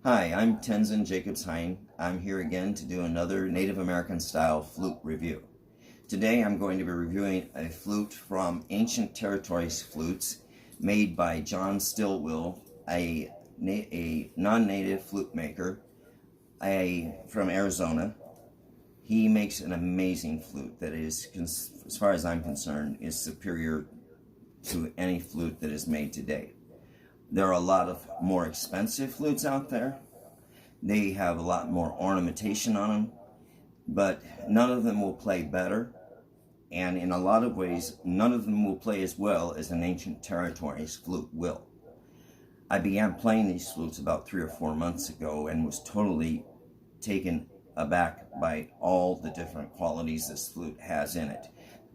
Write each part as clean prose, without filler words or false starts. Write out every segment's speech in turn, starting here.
Hi, I'm Tenzin Jacobs-Hein. I'm here again to do another Native American style flute review. Today I'm going to be reviewing a flute from Ancient Territories Flutes made by John Stillwell, a non-native flute maker from Arizona. He makes an amazing flute that is, as far as I'm concerned, is superior to any flute that is made today. There are a lot of more expensive flutes out there. They have a lot more ornamentation on them, but none of them will play better. And in a lot of ways, none of them will play as well as an Ancient Territories flute will. I began playing these flutes about 3 or 4 months ago and was totally taken aback by all the different qualities this flute has in it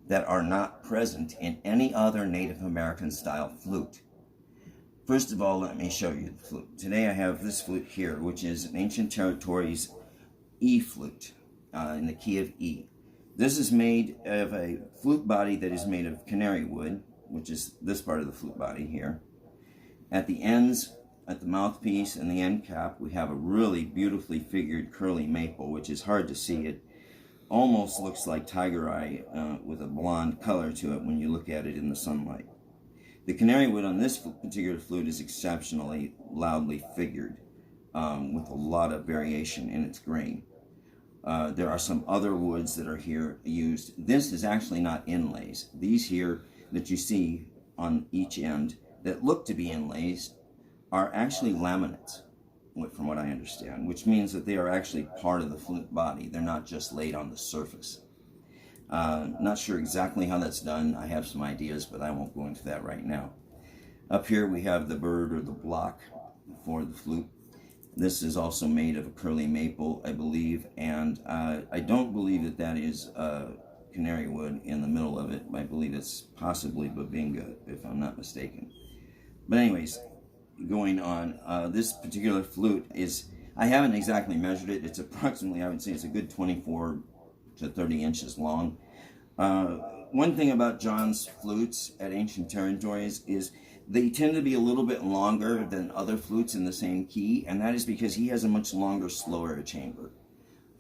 that are not present in any other Native American style flute. First of all, let me show you the flute. Today I have this flute here, which is an Ancient Territories E flute in the key of E. This is made of a flute body that is made of Canarywood, which is this part of the flute body here. At the ends, at the mouthpiece and the end cap, we have a really beautifully figured curly maple, which is hard to see. It almost looks like tiger eye with a blonde color to it when you look at it in the sunlight. The Canarywood on this particular flute is exceptionally loudly figured with a lot of variation in its grain. There are some other woods that are here used. This is actually not inlays. These here that you see on each end that look to be inlays are actually laminates, from what I understand, which means that they are actually part of the flute body. They're not just laid on the surface. Not sure exactly how that's done. I have some ideas, but I won't go into that right now. Up here we have the bird or the block for the flute. This is also made of a curly maple, I believe, and I don't believe that that is Canarywood in the middle of it. I believe it's possibly Babinga, if I'm not mistaken. But anyways, going on, this particular flute is, I haven't exactly measured it. It's approximately, I would say it's a good 24 to 30 inches long. One thing about John's flutes at Ancient Territories is they tend to be a little bit longer than other flutes in the same key, and that is because he has a much longer, slower chamber.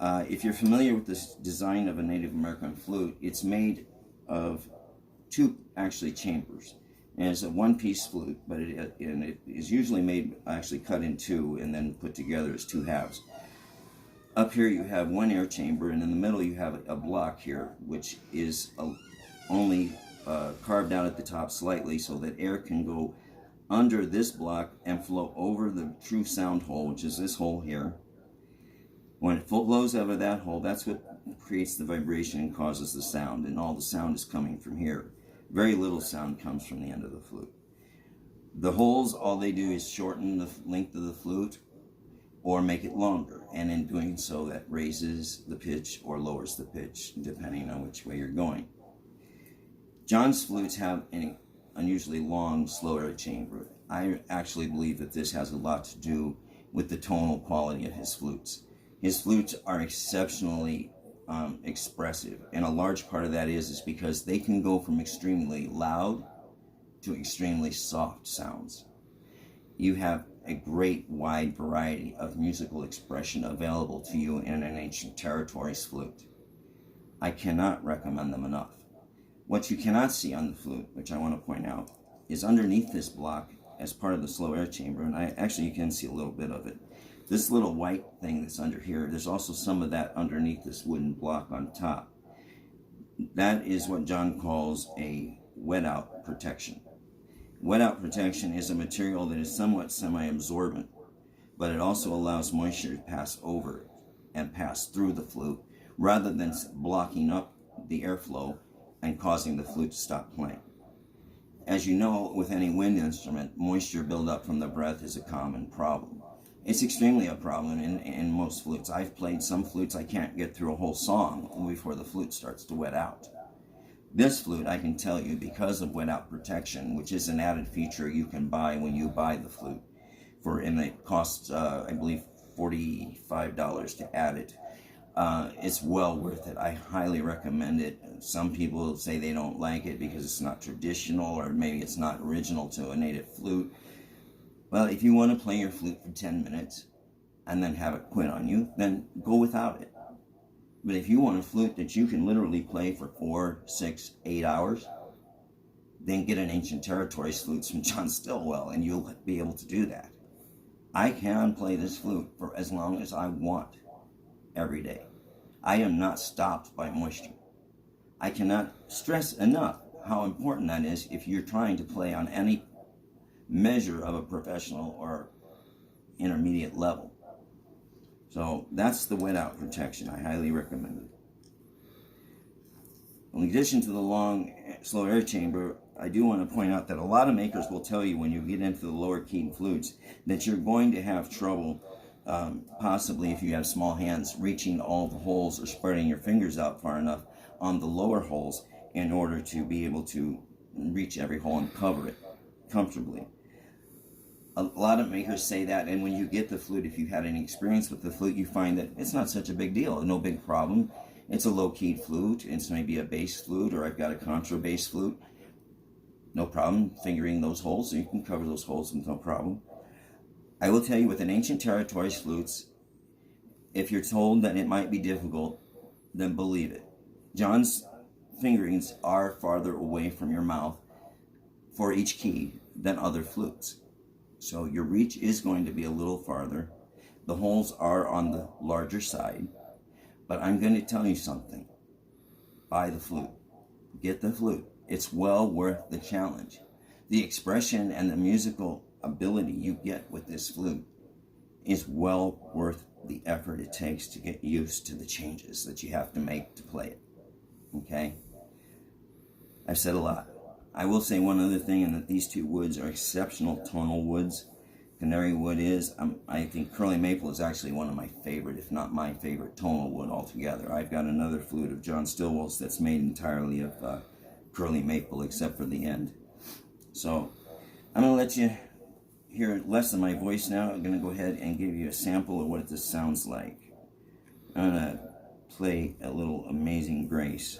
If you're familiar with this design of a Native American flute, it's made of two, actually, chambers. And it's a one-piece flute, but it is usually made, actually cut in two, and then put together as two halves. Up here you have one air chamber, and in the middle you have a block here, which is only carved out at the top slightly so that air can go under this block and flow over the true sound hole, which is this hole here. When it flows over that hole, that's what creates the vibration and causes the sound, and all the sound is coming from here. Very little sound comes from the end of the flute. The holes, all they do is shorten the length of the flute or make it longer, and in doing so that raises the pitch or lowers the pitch depending on which way you're going. John's flutes have an unusually long, slow air chamber. I actually believe that this has a lot to do with the tonal quality of his flutes. His flutes are exceptionally expressive, and a large part of that is because they can go from extremely loud to extremely soft sounds. You have a great wide variety of musical expression available to you in an Ancient Territories flute. I cannot recommend them enough. What you cannot see on the flute, which I want to point out, is underneath this block as part of the slow air chamber, and you can see a little bit of it. This little white thing that's under here, there's also some of that underneath this wooden block on top. That is what John calls a wet out protection. Wet out protection is a material that is somewhat semi-absorbent, but it also allows moisture to pass over it and pass through the flute rather than blocking up the airflow and causing the flute to stop playing. As you know, with any wind instrument, moisture buildup from the breath is a common problem. It's extremely a problem in most flutes. I've played some flutes I can't get through a whole song before the flute starts to wet out. This flute, I can tell you, because of wet out protection, which is an added feature you can buy when you buy the flute, and it costs, I believe, $45 to add it. It's well worth it. I highly recommend it. Some people say they don't like it because it's not traditional, or maybe it's not original to a native flute. Well, if you want to play your flute for 10 minutes, and then have it quit on you, then go without it. But if you want a flute that you can literally play for 4, 6, 8 hours, then get an Ancient Territories flute from John Stillwell, and you'll be able to do that. I can play this flute for as long as I want every day. I am not stopped by moisture. I cannot stress enough how important that is if you're trying to play on any measure of a professional or intermediate level. So that's the wet out protection. I highly recommend it. In addition to the long, slow air chamber, I do want to point out that a lot of makers will tell you when you get into the lower keyed flutes that you're going to have trouble, possibly if you have small hands, reaching all the holes or spreading your fingers out far enough on the lower holes in order to be able to reach every hole and cover it comfortably. A lot of makers say that, and when you get the flute, if you've had any experience with the flute, you find that it's not such a big deal, no big problem. It's a low-keyed flute, it's maybe a bass flute, or I've got a contrabass flute. No problem fingering those holes, so you can cover those holes with no problem. I will tell you, with an Ancient Territories flutes, if you're told that it might be difficult, then believe it. John's fingerings are farther away from your mouth for each key than other flutes. So your reach is going to be a little farther. The holes are on the larger side. But I'm going to tell you something. Buy the flute. Get the flute. It's well worth the challenge. The expression and the musical ability you get with this flute is well worth the effort it takes to get used to the changes that you have to make to play it. Okay? I've said a lot. I will say one other thing, and that these two woods are exceptional tonal woods. Canarywood is. I think curly maple is actually one of my favorite, if not my favorite, tonal wood altogether. I've got another flute of John Stillwell's that's made entirely of curly maple, except for the end. So I'm going to let you hear less of my voice now. I'm going to go ahead and give you a sample of what this sounds like. I'm going to play a little Amazing Grace.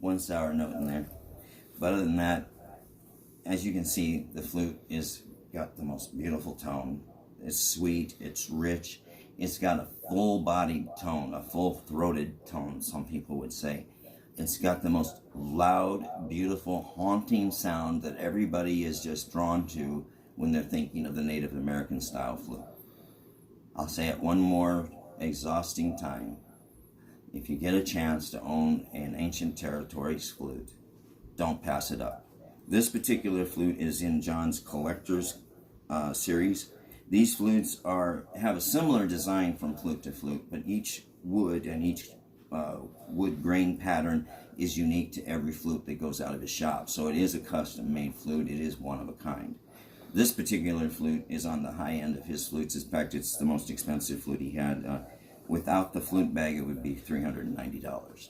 One sour note in there. But other than that, as you can see, the flute is got the most beautiful tone. It's sweet, it's rich, it's got a full-bodied tone, a full-throated tone, some people would say. It's got the most loud, beautiful, haunting sound that everybody is just drawn to when they're thinking of the Native American style flute. I'll say it one more exhausting time. If you get a chance to own an Ancient Territories flute, don't pass it up. This particular flute is in John's Collector's series. These flutes have a similar design from flute to flute, but each wood and each wood grain pattern is unique to every flute that goes out of his shop. So it is a custom-made flute. It is one of a kind. This particular flute is on the high end of his flutes. In fact, it's the most expensive flute he had. Without the flute bag, it would be $390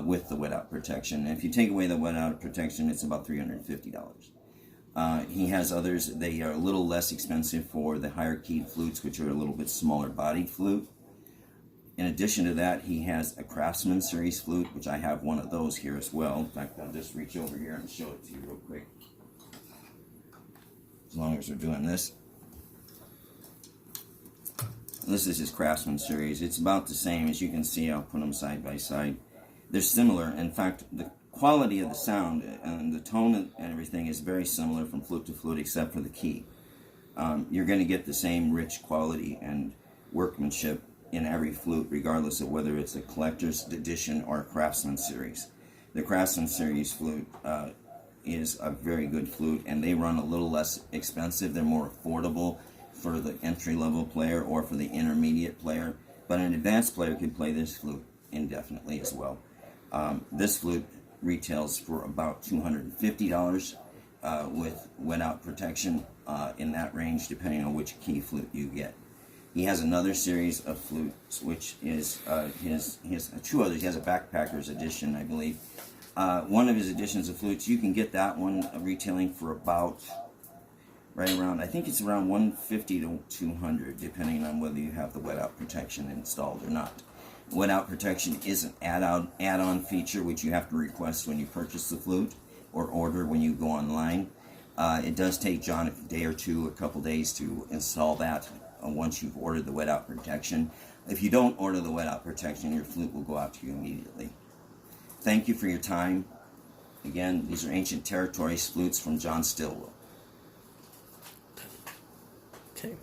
with the wet out protection. And if you take away the wet out protection, it's about $350. He has others. They are a little less expensive for the higher keyed flutes, which are a little bit smaller bodied flute. In addition to that, he has a Craftsman series flute, which I have one of those here as well. In fact, I'll just reach over here and show it to you real quick. As long as we're doing this. This is his Craftsman series. It's about the same. As you can see, I'll put them side by side. They're similar. In fact, the quality of the sound and the tone and everything is very similar from flute to flute, except for the key. You're going to get the same rich quality and workmanship in every flute, regardless of whether it's a collector's edition or a Craftsman series. The Craftsman series flute is a very good flute, and they run a little less expensive. They're more affordable for the entry-level player or for the intermediate player, but an advanced player can play this flute indefinitely as well. This flute retails for about $250 with wet-out protection in that range, depending on which key flute you get. He has another series of flutes, which is he has two others. He has a backpacker's edition, I believe. One of his editions of flutes, you can get that one retailing for about right around, I think it's around $150 to $200, depending on whether you have the wet-out protection installed or not. Wet-out protection is an add-on feature which you have to request when you purchase the flute or order when you go online. It does take John a day or two, a couple days to install that once you've ordered the wet-out protection. If you don't order the wet-out protection, your flute will go out to you immediately. Thank you for your time. Again, these are Ancient Territories flutes from John Stillwell. Okay.